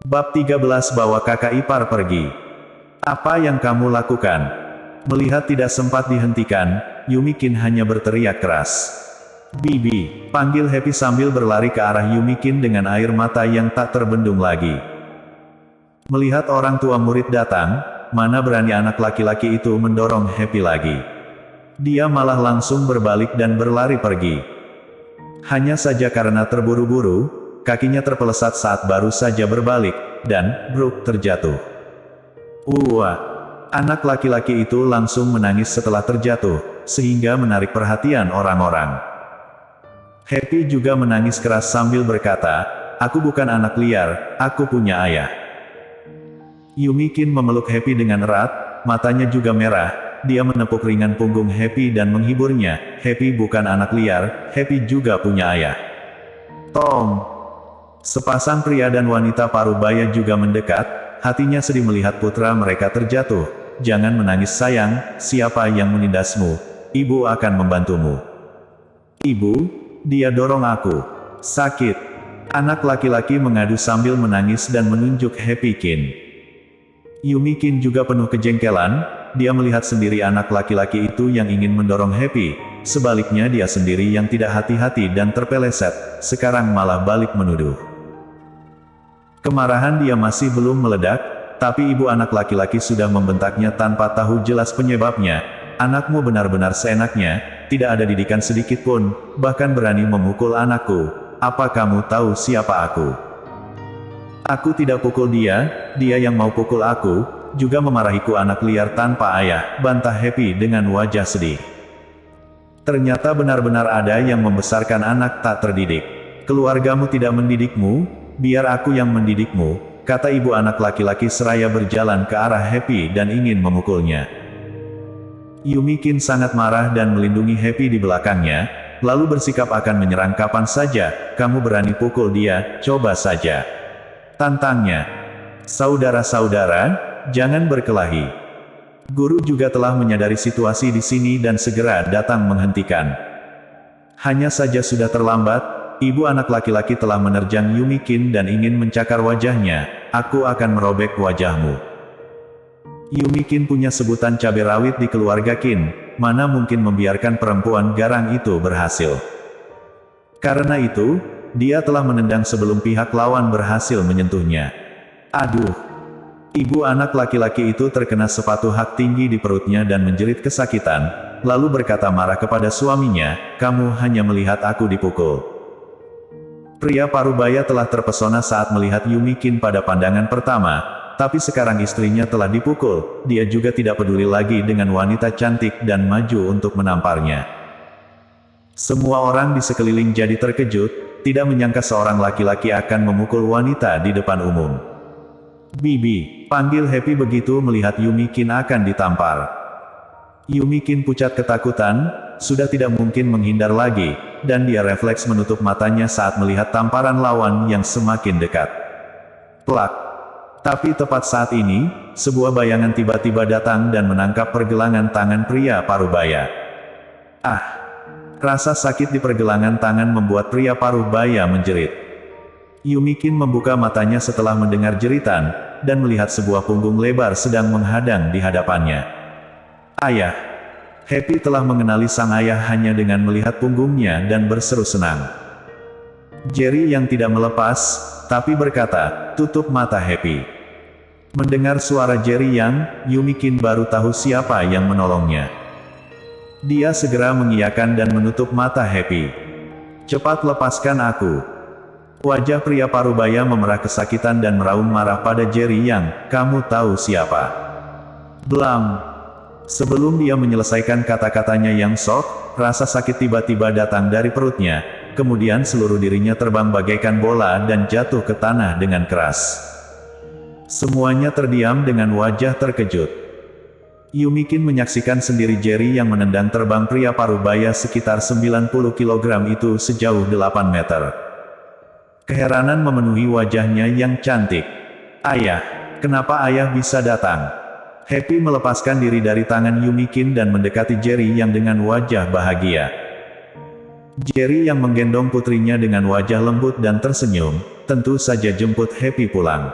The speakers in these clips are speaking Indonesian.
Bab 13 Bawa kakak ipar pergi. Apa yang kamu lakukan? Melihat tidak sempat dihentikan, Yumikin hanya berteriak keras. Bibi, panggil Happy sambil berlari ke arah Yumikin dengan air mata yang tak terbendung lagi. Melihat orang tua murid datang, mana berani anak laki-laki itu mendorong Happy lagi. Dia malah langsung berbalik dan berlari pergi. Hanya saja karena terburu-buru, kakinya terpelesat saat baru saja berbalik, dan, bruk, terjatuh. Anak laki-laki itu langsung menangis setelah terjatuh, sehingga menarik perhatian orang-orang. Happy juga menangis keras sambil berkata, "Aku bukan anak liar, aku punya ayah." Yumikin memeluk Happy dengan erat, matanya juga merah, dia menepuk ringan punggung Happy dan menghiburnya, "Happy bukan anak liar, Happy juga punya ayah." Tom. Sepasang pria dan wanita parubaya juga mendekat, hatinya sedih melihat putra mereka terjatuh. "Jangan menangis sayang, siapa yang menindasmu? Ibu akan membantumu." "Ibu, dia dorong aku. Sakit." Anak laki-laki mengadu sambil menangis dan menunjuk Happy Kin. Yumikin juga penuh kejengkelan, dia melihat sendiri anak laki-laki itu yang ingin mendorong Happy, sebaliknya dia sendiri yang tidak hati-hati dan terpeleset, sekarang malah balik menuduh. Kemarahan dia masih belum meledak, tapi ibu anak laki-laki sudah membentaknya tanpa tahu jelas penyebabnya. "Anakmu benar-benar seenaknya, tidak ada didikan sedikit pun, bahkan berani memukul anakku. Apa kamu tahu siapa aku? Aku tidak pukul dia, dia yang mau pukul aku, juga memarahiku anak liar tanpa ayah," bantah Happy dengan wajah sedih. "Ternyata benar-benar ada yang membesarkan anak tak terdidik. Keluargamu tidak mendidikmu, biar aku yang mendidikmu," kata ibu anak laki-laki seraya berjalan ke arah Happy dan ingin memukulnya. Yumikin sangat marah dan melindungi Happy di belakangnya, lalu bersikap akan menyerang kapan saja. "Kamu berani pukul dia, coba saja," tantangnya. "Saudara-saudara, jangan berkelahi." Guru juga telah menyadari situasi di sini dan segera datang menghentikan. Hanya saja sudah terlambat, ibu anak laki-laki telah menerjang Yumikin dan ingin mencakar wajahnya. "Aku akan merobek wajahmu." Yumikin punya sebutan cabai rawit di keluarga Kin, mana mungkin membiarkan perempuan garang itu berhasil. Karena itu, dia telah menendang sebelum pihak lawan berhasil menyentuhnya. Aduh! Ibu anak laki-laki itu terkena sepatu hak tinggi di perutnya dan menjerit kesakitan, lalu berkata marah kepada suaminya, "Kamu hanya melihat aku dipukul." Pria parubaya telah terpesona saat melihat Yumikin pada pandangan pertama, tapi sekarang istrinya telah dipukul, dia juga tidak peduli lagi dengan wanita cantik dan maju untuk menamparnya. Semua orang di sekeliling jadi terkejut, tidak menyangka seorang laki-laki akan memukul wanita di depan umum. "Bibi," panggil Happy begitu melihat Yumikin akan ditampar. Yumikin pucat ketakutan, sudah tidak mungkin menghindar lagi, dan dia refleks menutup matanya saat melihat tamparan lawan yang semakin dekat. Plak! Tapi tepat saat ini, sebuah bayangan tiba-tiba datang dan menangkap pergelangan tangan pria parubaya. Rasa sakit di pergelangan tangan membuat pria parubaya menjerit. Yumikin membuka matanya setelah mendengar jeritan, dan melihat sebuah punggung lebar sedang menghadang di hadapannya. "Ayah!" Happy telah mengenali sang ayah hanya dengan melihat punggungnya dan berseru senang. Jerry yang tidak melepas, tapi berkata, "Tutup mata Happy." Mendengar suara Jerry yang, Yumikin baru tahu siapa yang menolongnya. Dia segera mengiyakan dan menutup mata Happy. "Cepat lepaskan aku." Wajah pria parubaya memerah kesakitan dan meraung marah pada Jerry yang, "Kamu tahu siapa?" Blam! Sebelum dia menyelesaikan kata-katanya yang sok, rasa sakit tiba-tiba datang dari perutnya, kemudian seluruh dirinya terbang bagaikan bola dan jatuh ke tanah dengan keras. Semuanya terdiam dengan wajah terkejut. Yumikin menyaksikan sendiri Jerry yang menendang terbang pria parubaya sekitar 90 kg itu sejauh 8 meter. Keheranan memenuhi wajahnya yang cantik. "Ayah, kenapa ayah bisa datang?" Happy melepaskan diri dari tangan Yumikin dan mendekati Jerry yang dengan wajah bahagia. Jerry yang menggendong putrinya dengan wajah lembut dan tersenyum, tentu saja jemput Happy pulang.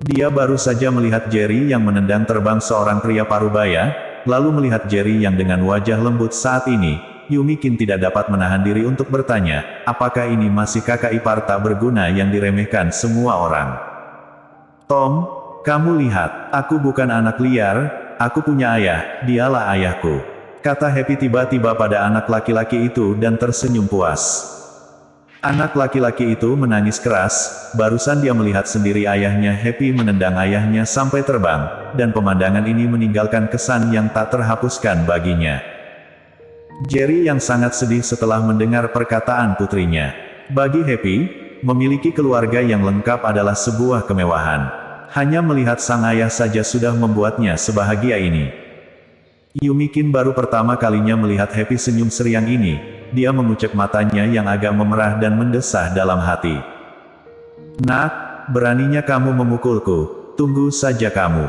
Dia baru saja melihat Jerry yang menendang terbang seorang pria parubaya, lalu melihat Jerry yang dengan wajah lembut saat ini. Yumikin tidak dapat menahan diri untuk bertanya, apakah ini masih kakak ipar tak berguna yang diremehkan semua orang? Tom, kamu lihat, aku bukan anak liar, aku punya ayah, dialah ayahku. Kata Happy tiba-tiba pada anak laki-laki itu dan tersenyum puas. Anak laki-laki itu menangis keras, barusan dia melihat sendiri ayahnya Happy menendang ayahnya sampai terbang, dan pemandangan ini meninggalkan kesan yang tak terhapuskan baginya. Jerry yang sangat sedih setelah mendengar perkataan putrinya. Bagi Happy, memiliki keluarga yang lengkap adalah sebuah kemewahan. Hanya melihat sang ayah saja sudah membuatnya sebahagia ini. Yumikin baru pertama kalinya melihat Happy senyum seriang ini. Dia mengucek matanya yang agak memerah dan mendesah dalam hati. Nak, beraninya kamu memukulku, tunggu saja kamu.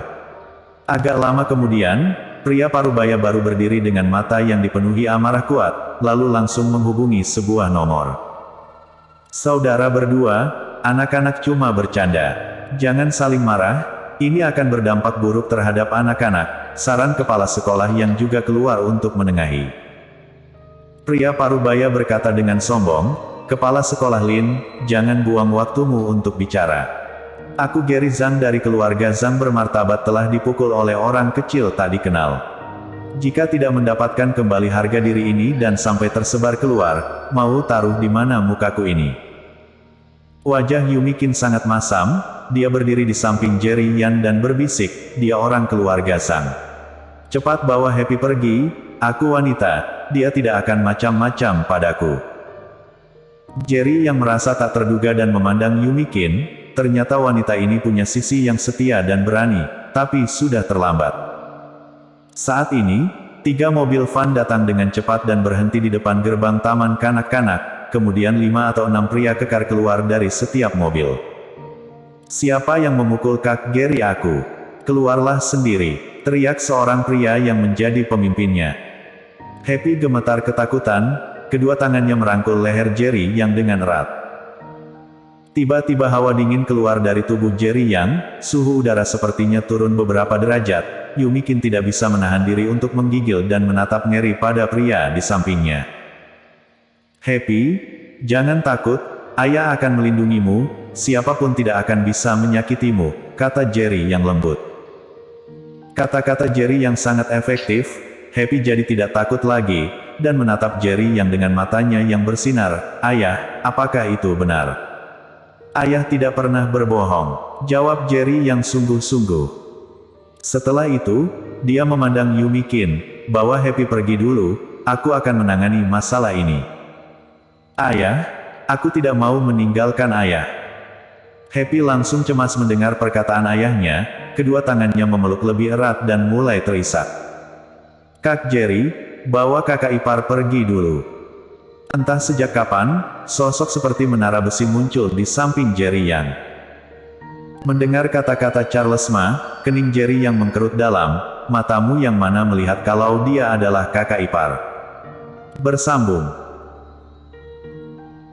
Agak lama kemudian, pria parubaya baru berdiri dengan mata yang dipenuhi amarah kuat, lalu langsung menghubungi sebuah nomor. Saudara berdua, anak-anak cuma bercanda. Jangan saling marah, ini akan berdampak buruk terhadap anak-anak, saran kepala sekolah yang juga keluar untuk menengahi. Pria parubaya berkata dengan sombong, kepala sekolah Lin, jangan buang waktumu untuk bicara. Aku Gary Zhang dari keluarga Zhang bermartabat telah dipukul oleh orang kecil tak dikenal. Jika tidak mendapatkan kembali harga diri ini dan sampai tersebar keluar, mau taruh di mana mukaku ini? Wajah Yumikin sangat masam, dia berdiri di samping Jerry Yan dan berbisik, dia orang keluarga Zhang. Cepat bawa Happy pergi, aku wanita, dia tidak akan macam-macam padaku. Jerry yang merasa tak terduga dan memandang Yumikin, ternyata wanita ini punya sisi yang setia dan berani, tapi sudah terlambat. Saat ini, 3 mobil van datang dengan cepat dan berhenti di depan gerbang taman kanak-kanak, kemudian 5 atau 6 pria kekar keluar dari setiap mobil. Siapa yang memukul Kak Gary aku? Keluarlah sendiri, teriak seorang pria yang menjadi pemimpinnya. Happy gemetar ketakutan, kedua tangannya merangkul leher Jerry yang dengan erat. Tiba-tiba hawa dingin keluar dari tubuh Jerry yang, suhu udara sepertinya turun beberapa derajat. Yumikin tidak bisa menahan diri untuk menggigil dan menatap ngeri pada pria di sampingnya. Happy, jangan takut, ayah akan melindungimu, siapapun tidak akan bisa menyakitimu, kata Jerry yang lembut. Kata-kata Jerry yang sangat efektif, Happy jadi tidak takut lagi, dan menatap Jerry yang dengan matanya yang bersinar. Ayah, apakah itu benar? Ayah tidak pernah berbohong, jawab Jerry yang sungguh-sungguh. Setelah itu, dia memandang Yumikin, bawa Happy pergi dulu, aku akan menangani masalah ini. Ayah, aku tidak mau meninggalkan ayah. Happy langsung cemas mendengar perkataan ayahnya, kedua tangannya memeluk lebih erat dan mulai terisak. Kak Jerry, bawa kakak ipar pergi dulu. Entah sejak kapan, sosok seperti menara besi muncul di samping Jerry Yang. Mendengar kata-kata Charles Ma, kening Jerry yang mengkerut dalam, matamu yang mana melihat kalau dia adalah kakak ipar. Bersambung.